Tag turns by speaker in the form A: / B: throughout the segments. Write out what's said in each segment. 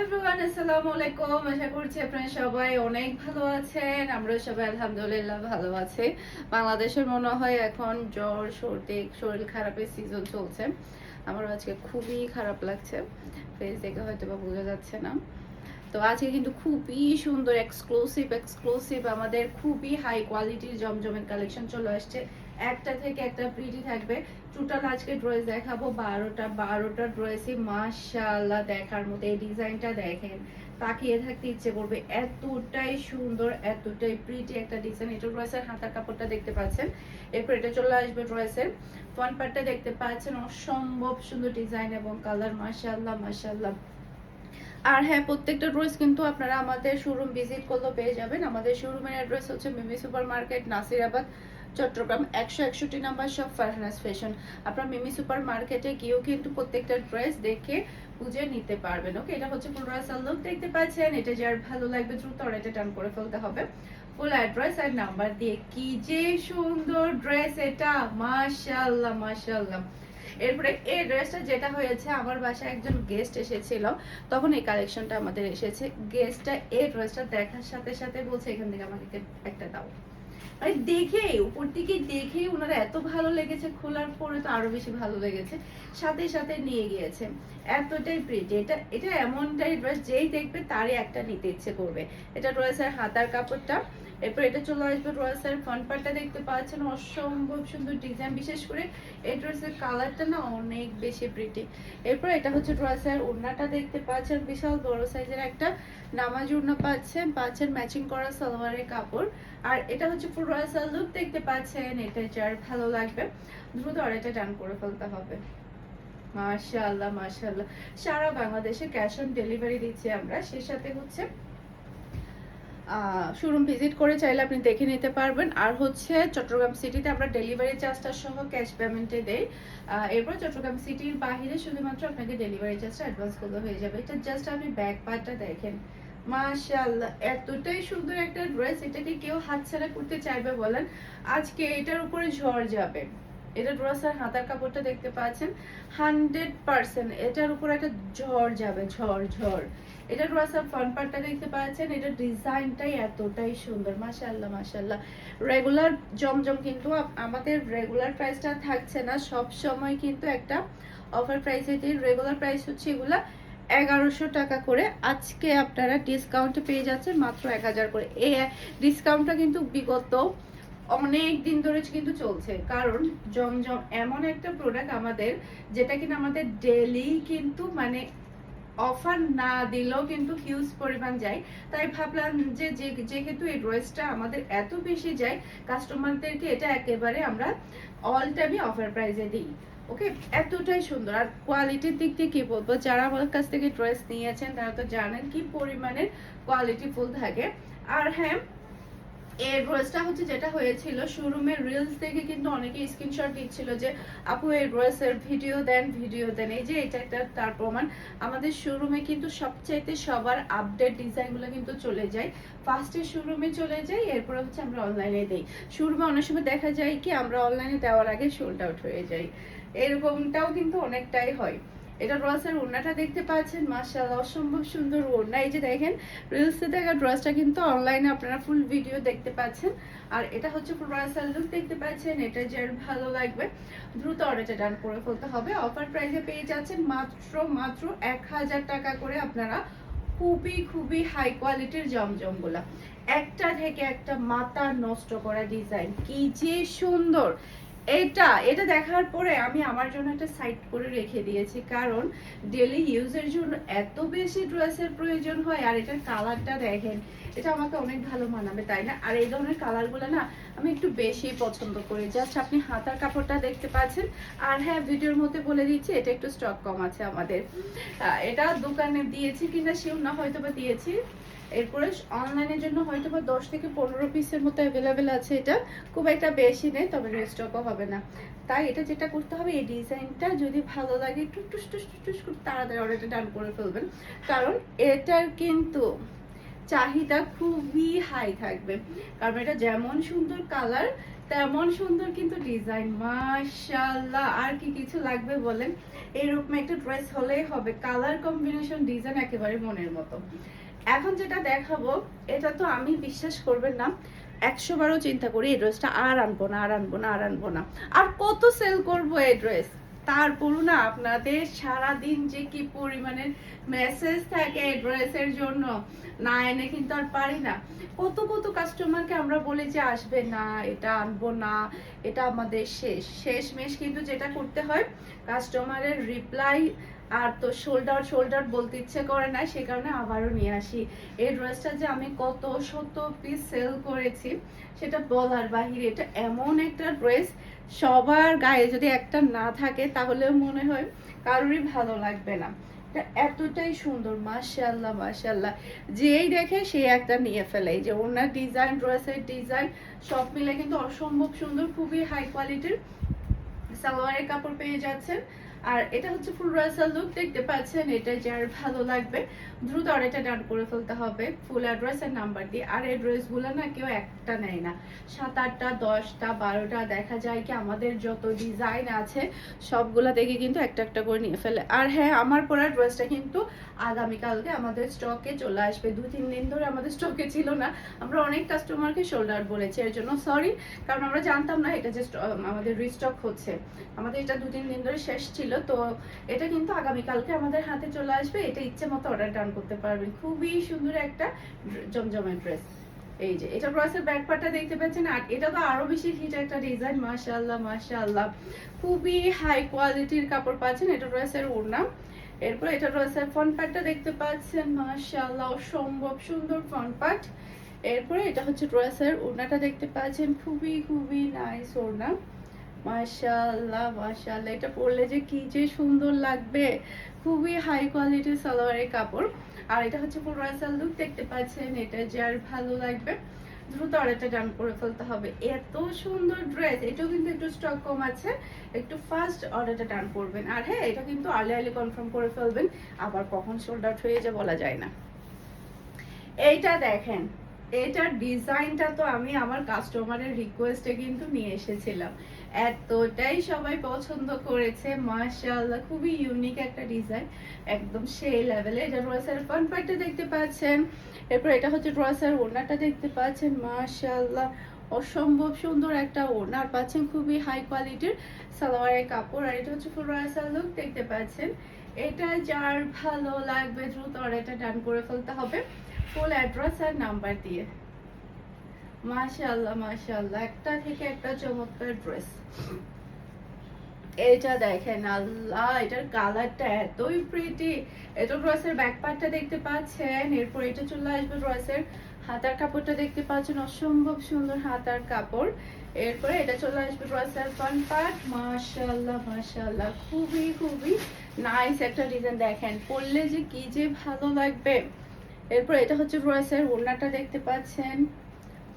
A: Everyone, আসসালামু আলাইকুম। আশা করছি আপনারা সবাই অনেক ভালো আছেন। আমরা সবাই আলহামদুলিল্লাহ ভালো আছি। বাংলাদেশের মনে হয় এখন জ্বর, সর্দি, শরীর খারাপের সিজন চলছে। আমারও আজকে খুবই খারাপ লাগছে। ফেস দেখে হয়তো বা বোঝা যাচ্ছে না। তো আজকে কিন্তু খুবই সুন্দর এক্সক্লুসিভ আমাদের খুবই হাই কোয়ালিটির জমজমের কালেকশন চলে আসছে। একটা থেকে একটা প্রিটি থাকবে। টোটাল আজকে ড্রেস দেখাবো 12টা ড্রেসই মাশাআল্লাহ দেখার মতো। এই ডিজাইনটা দেখেন, তাকিয়ে থাকতে ইচ্ছে করবে, এতটাই সুন্দর এতটাই প্রিটি একটা ডিজাইন। এটা ড্রেসের হাতার কাপড়টা দেখতে পাচ্ছেন। এরপর এটা চলে আসবে ড্রেসের ফ্রন্ট পার্টটা দেখতে পাচ্ছেন। অসম্ভব সুন্দর ডিজাইন এবং কালার, মাশাআল্লাহ মাশাআল্লাহ। আর হ্যাঁ, প্রত্যেকটা ড্রেস কিন্তু আপনারা আমাদের শোরুম ভিজিট করলেও পেয়ে যাবেন। আমাদের শোরুমের অ্যাড্রেস হচ্ছে Mimi super market, Nasirabad, Chattogram 161 number shop, Farhana's fashion. আপনারা মিমি সুপার মার্কেটে গিয়েও কিন্তু প্রত্যেকটা ড্রেস দেখে বুঝে নিতে পারবেন। ওকে, এটা হচ্ছে পুরো লুক দেখতে পাচ্ছেন। এটা যার ভালো লাগবে দ্রুত অর্ডারটা টান করে ফেলতে হবে। ফুল অ্যাড্রেস আর নাম্বার দিয়ে। কি যে সুন্দর ড্রেস এটা, মাশাআল্লাহ মাশাআল্লাহ। এরপরে এই ড্রেসটা যেটা হয়েছে, আমার বাসায় একজন গেস্ট এসেছিল, তখন এই কালেকশনটা আমাদের এসেছে। গেস্টটা এই ড্রেসটা দেখার সাথে সাথে বলছে এখান থেকে আমাকে একটা দাও। মানে দেখে উপর থেকে দেখে ওনারা এত ভালো লেগেছে, খোলার পরে তো আরো বেশি ভালো লেগেছে, সাথে সাথে নিয়ে গিয়েছে। এতটাই প্রিটি। এটা এমনটাই ড্রেস যেই দেখবে তারই একটা নিতে ইচ্ছে করবে। এটা ড্রেসের হাতার কাপড়টা। এরপর এটা চলে আসবে ড্রেসের ফ্রন্ট পার্টটা দেখতে পাচ্ছেন। অসম্ভব সুন্দর ডিজাইন, বিশেষ করে এই ড্রেসের কালারটা না অনেক বেশি প্রিটি। এরপর এটা হচ্ছে ড্রেসের ওড়নাটা দেখতে পাচ্ছেন, বিশাল বড় সাইজের একটা নামাজ ওড়না পাচ্ছেন ম্যাচিং করা সালোয়ারের কাপড়। আর এটা হচ্ছে পুরো লুক দেখতে পাচ্ছেন। এটা যার ভালো লাগবে দ্রুত অর্ডারটা ডান করে ফেলতে হবে। মাশাআল্লাহ মাশাআল্লাহ। সারা বাংলাদেশে ক্যাশ অন ডেলিভারি দিচ্ছি আমরা। সেই সাথে হচ্ছে শোরুম ভিজিট করে চাইলে আপনি দেখে নিতে পারবেন। আর হচ্ছে চট্টগ্রাম সিটিতে আমরা ডেলিভারি চার্জটা সহ ক্যাশ পেমেন্টে দেই। এরপর চট্টগ্রাম সিটির বাইরে শুধুমাত্র আপনাকে ডেলিভারি চার্জটা অ্যাডভান্স করলে হয়ে যাবে। এটা জাস্ট আপনি ব্যাক পার্টটা দেখেন, মাশাআল্লাহ এতটাই সুন্দর একটা ড্রেস। এটাকে কেউ হাতছাড়া করতে চাইবে বলেন? আজকে এটার উপরে ঝড় যাবে। এটা ড্রেসের হাতার কাপড়টা দেখতে পাচ্ছেন, 100% এটার উপর একটা ঝড় যাবে, ঝড় ঝড়। এটা ড্রেসের ফ্রন্ট পার্টটা দেখতে পাচ্ছেন। এটা ডিজাইনটাই এতটাই সুন্দর, মাশাআল্লাহ মাশাআল্লাহ। রেগুলার জমজম কিন্তু আমাদের রেগুলার প্রাইসটা থাকছে না, সব সময় কিন্তু একটা অফার প্রাইসে দিই। রেগুলার প্রাইস হচ্ছে এগুলা 1100 টাকা করে। আজকে আপনারা ডিসকাউন্টে পেয়ে যাচ্ছেন মাত্র 1000 করে। এই ডিসকাউন্টটা কিন্তু বিগত অনেক দিন ধরে কিন্তু চলছে, কারণ জমজম এমন একটা প্রোডাক্ট আমাদের, যেটা কিনা আমাদের ডেলি কিন্তু মানে অফার না দিলেও কিন্তু হিউজ পরিমাণ যায়। তাই ভাবলাম যে যেহেতু এই ড্রেসটা আমাদের এত বেশি যায়, কাস্টমারদেরকে এটা একেবারে আমরা অল টাইমই অফার প্রাইসে দিই। ওকে, এতটাই সুন্দর। আর কোয়ালিটির দিক দিয়ে কি বলবো, যারা আমার কাছ থেকে ড্রেস নিয়েছেন তারা তো জানেন কি পরিমাণের কোয়ালিটি ফুল থাকে। আর হ্যাঁ, এই ড্রেসটা হচ্ছে যেটা হয়েছিল, শোরুমের রিলস দেখে কিন্তু অনেকে স্ক্রিনশট দিচ্ছিল যে আপু এই ড্রেসের ভিডিও দেন। এই যে এটা একটা তার প্রমাণ। আমাদের শোরুমে কিন্তু সবচাইতে সবার আপডেট ডিজাইনগুলো কিন্তু চলে যায় ফার্স্টে, শোরুমে চলে যায়, এরপর হচ্ছে আমরা অনলাইনে দেই। শোরুমে অনেক সময় দেখা যায় কি আমরা অনলাইনে দেওয়ার আগে সোল্ড আউট হয়ে যায়, এরকমটাও কিন্তু অনেকটাই হয়। এটা ড্রেসের ওড়নাটা দেখতে পাচ্ছেন, মাশাআল্লাহ অসম্ভব সুন্দর ওড়না। এই যে দেখেন, রিলসে দেখা ড্রেসটা কিন্তু অনলাইনে আপনারা ফুল ভিডিও দেখতে পাচ্ছেন। আর এটা হচ্ছে পুরো ড্রেসের লুক দেখতে পাচ্ছেন। এটা যার ভালো লাগবে দ্রুত অর্ডারটা ডান করে ফেলতে হবে। অফার প্রাইসে পেয়ে যাচ্ছেন মাত্র 1000 টাকা করে আপনারা। খুবই হাই কোয়ালিটির জমজমগুলা, একটা থেকে একটা মাথা নষ্ট করা ডিজাইন, কি যে সুন্দর। এটা দেখার পরে আমি আমার জন্য একটা সাইড করে রেখে দিয়েছি, কারণ ডেলি ইউজের জন্য এত বেশি ড্রেসের প্রয়োজন হয়। আর এটার কালারটা দেখেন, এটা আমাকে অনেক ভালো মানাবে, তাই না? আর এই ধরনের কালারগুলো না আমি একটু বেশি পছন্দ করি। জাস্ট আপনি হাতার কাপড়টা দেখতে পাচ্ছেন। আর হ্যাঁ, ভিডিওর মধ্যে বলে দিচ্ছি এটা একটু স্টক কম আছে আমাদের। এটা দোকানে দিয়েছি কিনা সেও না, হয়তো বা দিয়েছি। এরপরে অনলাইনের জন্য হয়তো বা 10 থেকে 15 পিসের মতো অ্যাভেলেবেল আছে। এটা খুব একটা বেশি নেই, তবে রিস্টকও হবে না। তাই এটা যেটা করতে হবে, এই ডিজাইনটা যদি ভালো লাগে একটু টুস টুস টুস করে তাড়াতাড়ি অর্ডারটা ডান করে ফেলবেন, কারণ এটার কিন্তু চাহিদা খুবই হাই থাকবে। কারণ এটা যেমন সুন্দর কালার, তেমন সুন্দর কিন্তু ডিজাইন, মাশাআল্লাহ। আর কি কিছু লাগবে বলেন? এরকম একটা ড্রেস হলেই হবে, কালার কম্বিনেশন ডিজাইন একেবারে মনের মতো। এখন যেটা দেখাবো, এটা তো আমি বিশ্বাস করবেন না, 100 বারও চিন্তা করি এই ড্রেসটা আর আনবো না, আর আনবো না, আর আনবো না। আর কত সেল করবো এই ড্রেস, তারপরও না আপনাদের সারাদিন যে কি পরিমাণে মেসেজ থাকে এই ড্রেসের জন্য, না এনে কিন্তু আর পারি না। কত কত কাস্টমারকে আমরা বলি যে আসবে না, এটা আনবো না, এটা আমাদের শেষমেশ কিন্তু যেটা করতে হয়, কাস্টমারের রিপ্লাই আর তো শোল্ডার বলতে ইচ্ছে করে না, সে কারণে আবারও নিয়ে আসি। এই ড্রেসটা যে আমি কত শত পিস সেল করেছি সেটা বলার বাহিরে। এটা এমন একটা ড্রেস, সবার গায়ে যদি একটা না থাকে তাহলে মনে হয় কারোরই ভালো লাগবে না। এটা এতটাই সুন্দর, মাশাআল্লাহ মাশাআল্লাহ, যেই দেখে সে একটা নিয়ে ফেলে। এই যে ওনার ডিজাইন, ড্রেসের ডিজাইন সব মিলে কিন্তু অসম্ভব সুন্দর, খুবই হাই কোয়ালিটির সালোয়ারের কাপড় পেয়ে যাচ্ছেন। আর এটা হচ্ছে ফুল রাসাল লুক, দেখতে পাচ্ছেন। এটা যার ভালো লাগবে দ্রুত অর্ডারটা ডান করে ফেলতে হবে ফুল অ্যাড্রেস আর নাম্বার দিয়ে। আর এই ড্রেসগুলো না কেউ একটা নেয় না, 7, 8টা 10টা 12টা দেখা যায় কি আমাদের যত ডিজাইন আছে সবগুলা দেখে কিন্তু একটা একটা করে নিয়ে ফেলে। আর হ্যাঁ, আমার পরা ড্রেসটা কিন্তু আগামীকালকে আমাদের স্টকে চলে আসবে। 2-3 দিন ধরে আমাদের স্টকে ছিল না, আমরা অনেক কাস্টমারকে সোল্ড আউট বলেছি, এর জন্য সরি, কারণ আমরা জানতাম না এটা যে আমাদের রিস্টক হচ্ছে। আমাদের এটা 2-3 দিন ধরে শেষ ছিল, তো এটা কিন্তু আগামীকালকে আমাদের হাতে চলে আসবে। এটা ইচ্ছে মতো অর্ডার ডান করতে পারবেন। খুবই সুন্দর একটা জমজমের ড্রেস। এই যে এটা ড্রেসের ব্যাক পার্টটা দেখতে পাচ্ছেন, আর এটা তো আরো বেশি হিট একটা ডিজাইন, মাশাআল্লাহ মাশাআল্লাহ, খুবই হাই কোয়ালিটির কাপড় পাচ্ছেন। এটা ড্রেসের ওড়না, এরপর এটা ড্রেসের ফ্রন্ট পার্টটা দেখতে পাচ্ছেন, মাশাআল্লাহ অসম্ভব সুন্দর ফ্রন্ট পার্ট। এরপরে এটা হচ্ছে ড্রেসের ওড়নাটা দেখতে পাচ্ছেন, খুবই খুবই নাইস ওড়না, মাশাআল্লাহ মাশাআল্লাহ। এটা পরলে যে কি যে সুন্দর লাগবে, খুবই হাই কোয়ালিটির সালোয়ারের কাপড়। আর এটা হচ্ছে পুরো রাসাল লুক, দেখতে পাচ্ছেন। এটা যার ভালো লাগবে দ্রুত অর্ডারটা ডান করে ফেলতে হবে। এত সুন্দর ড্রেস, এটাও কিন্তু একটু স্টক কম আছে, একটু ফাস্ট অর্ডারটা ডান করবেন। আর হ্যাঁ, এটা কিন্তু আর্লি কনফার্ম করে ফেলবেন, আবার কখন সোল্ড আউট হয়ে যায় বলা যায় না। এইটা দেখেন, এটার ডিজাইনটা তো আমি আমার কাস্টমারের রিকোয়েস্টে কিন্তু নিয়ে এসেছিলাম, এতটাই সবাই পছন্দ করেছে, মাশাআল্লাহ খুবই ইউনিক একটা ডিজাইন, একদম সেই লেভেলে। এটা ড্রেসের ফ্রন্ট পার্টটা দেখতে পাচ্ছেন, এরপর এটা হচ্ছে ড্রেসের ওড়নাটা দেখতে পাচ্ছেন, মাশাআল্লাহ অসম্ভব সুন্দর একটা ওড়না পাচ্ছেন, খুবই হাই কোয়ালিটির সালোয়ারের কাপড়। আর এটা হচ্ছে ফুল রাসাল লুক, দেখতে পাচ্ছেন। এটা যার ভালো লাগবে দ্রুত অর্ডারটা ডান করে ফেলতে হবে ফুল অ্যাড্রেস আর নাম্বার দিয়ে। মাশাআল্লাহ মাশাআল্লাহ, একটা থেকে একটা চমৎকার ড্রেস। এটা দেখেন, আল্লাহ এটার কালারটা এতই প্রিটি। এটা ড্রেসের ব্যাক পার্টটা দেখতে পাচ্ছেন, এরপর এটা চলে আসবে ড্রেসের হাতার কাপড়টা দেখতে পাচ্ছেন, অসম্ভব সুন্দর হাতার কাপড়। এরপরে এটা চলে আসবে ড্রেসের ফ্রন্ট পার্ট, মাশাআল্লাহ মাশাআল্লাহ খুবই খুবই নাইস একটা ডিজাইন, দেখেন পরলে যে কি যে ভালো লাগবে। এরপর এটা হচ্ছে ড্রেসের ওড়নাটা দেখতে পাচ্ছেন,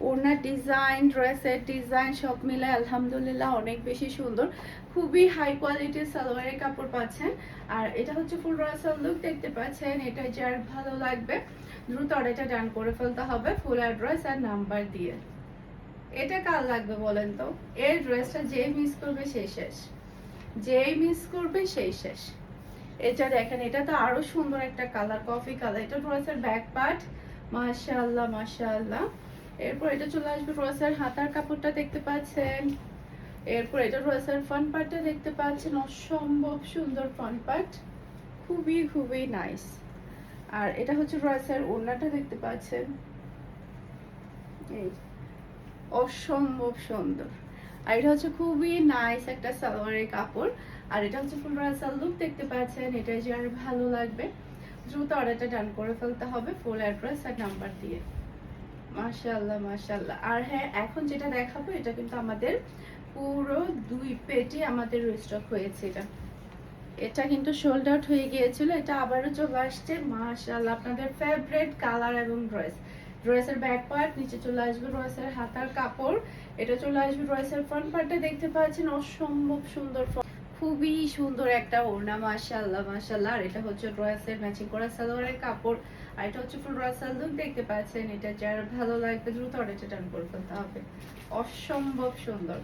A: ওড়নার ডিজাইন, ড্রেসের ডিজাইন সব মিলে আলহামদুলিল্লাহ অনেক বেশি সুন্দর, খুবই হাই কোয়ালিটির সালোয়ারের কাপড় পাচ্ছেন। আর এটা হচ্ছে ফুল রাসাল লুক, দেখতে পাচ্ছেন। এটা যার ভালো লাগবে দ্রুত অর্ডারটা ডান করে ফেলতে হবে ফুল অ্যাড্রেস আর নাম্বার দিয়ে। এটা কার লাগবে বলেন তো? এই ড্রেসটা যে মিস করবে সেই শেষ, যেই মিস করবে সেই শেষ। এটা দেখেন, এটা তো আরো সুন্দর একটা কালার, কফি কালার। এটা ড্রেসের ব্যাক পার্ট, মাশাআল্লাহ মাশাআল্লাহ। এরপর এটা চলে আসবে ড্রেসের হাতার কাপড়টা দেখতে পাচ্ছেন, এরপর এটা ড্রেসের ফ্রন্ট পার্টটা দেখতে পাচ্ছেন, অসম্ভব সুন্দর ফ্রন্ট পার্ট, খুবই খুবই নাইস। আর এটা হচ্ছে ড্রেসের ওড়নাটা দেখতে পাচ্ছেন, এই অসম্ভব সুন্দর। আর এটা হচ্ছে খুবই নাইস একটা সালোয়ারের কাপড়। আর এটা হচ্ছে ফুল রাসাল লুক, দেখতে পাচ্ছেন। এটা যার ভালো লাগবে দ্রুত অর্ডারটা ডান করে ফেলতে হবে ফুল অ্যাড্রেস আর নাম্বার দিয়ে। মাশাআল্লাহ মাশাআল্লাহ। আর হ্যাঁ, এখন যেটা দেখাবো এটা কিন্তু আমাদের পুরো 2 পেটি আমাদের রিস্টক হয়েছে। এটা কিন্তু সোল্ড আউট হয়ে গিয়েছিল, এটা আবারও চলে আসছে, মাশাআল্লাহ আপনাদের ফেভারিট কালার এবং ড্রেস। ড্রেসের ব্যাক পার্ট, নিচে চলে আসবে ড্রেসের হাতার কাপড়, এটা চলে আসবে ড্রেসের ফ্রন্ট পার্টটা দেখতে পাচ্ছেন, অসম্ভব সুন্দর, খুবই সুন্দর একটা ওড়না, মাশাআল্লাহ মাশাআল্লাহ। আর এটা হচ্ছে ড্রেসের ম্যাচিং করা সালোয়ারের কাপড়, আর এটা হচ্ছে ফুল রাসাল লুক। দেখতে পাচ্ছেন, এটা যার ভালো লাগবে দ্রুত অর্ডারটা টার্ন করে ফেলতে হবে। অসম্ভব সুন্দর।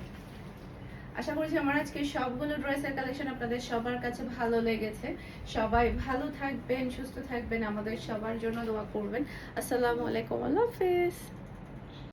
A: আশা করছি আমার আজকে সবগুলো ড্রেসের কালেকশন আপনাদের সবার কাছে ভালো লেগেছে। সবাই ভালো থাকবেন, সুস্থ থাকবেন, আমাদের সবার জন্য দোয়া করবেন। আসসালামু আলাইকুম, আল্লাহ হাফেজ।